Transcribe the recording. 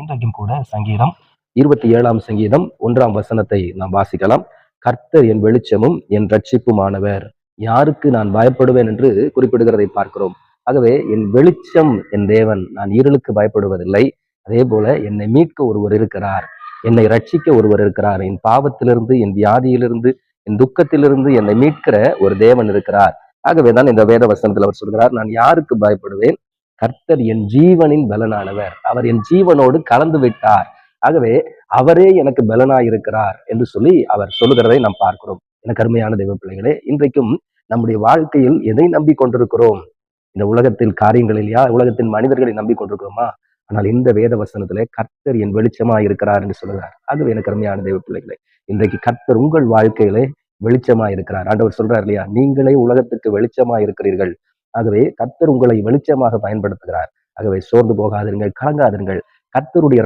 இன்றைக்கும் கூட சங்கீதம் 27ஆம் சங்கீதம் 1ஆம் வசனத்தை நாம் வாசிக்கலாம். கர்த்தர் என் வெளிச்சமும் என் ரட்சிப்புமானவர், யாருக்கு நான் பயப்படுவேன் என்று குறிப்பிடுகிறதை பார்க்கிறோம். ஆகவே என் வெளிச்சம் என் தேவன், நான் இருளுக்கு பயப்படுவதில்லை. அதே போல என்னை மீட்க ஒருவர் இருக்கிறார், என்னை ரட்சிக்க ஒருவர் இருக்கிறார், என் பாவத்திலிருந்து, என் வியாதியிலிருந்து, என் துக்கத்திலிருந்து என்னை மீட்கிற ஒரு தேவன் இருக்கிறார். ஆகவேதான் இந்த வேத வசனத்தில் அவர் சொல்கிறார், நான் யாருக்கு பயப்படுவேன்? கர்த்தர் என் ஜீவனின் பலனானவர், அவர் என் ஜீவனோடு கலந்து விட்டார். ஆகவே அவரே எனக்கு பலனாய் இருக்கிறார் என்று சொல்லி அவர் சொல்லுகிறதை நாம் பார்க்கிறோம். எனக்கு அருமையான தெய்வ பிள்ளைகளே, இன்றைக்கும் நம்முடைய வாழ்க்கையில் எதை நம்பி கொண்டிருக்கிறோம்? இந்த உலகத்தில் காரியங்களிலேயா, உலகத்தின் மனிதர்களை நம்பி கொண்டிருக்கிறோமா? ஆனால் இந்த வேத வசனத்திலே கர்த்தர் என் வெளிச்சமா இருக்கிறார் என்று சொல்லுகிறார். ஆகவே எனக்கு அருமையான தெய்வ பிள்ளைகளே, இன்றைக்கு கர்த்தர் உங்கள் வாழ்க்கையிலே வெளிச்சமா இருக்கிறார். ஆண்டவர் சொல்றார் இல்லையா, நீங்களே உலகத்துக்கு வெளிச்சமா இருக்கிறீர்கள். ஆகவே கர்த்தர் உங்களை வெளிச்சமாக பயன்படுத்துகிறார். ஆகவே சோர்ந்து போகாதிருங்கள், கலங்காதிருங்கள். கர்த்தருடைய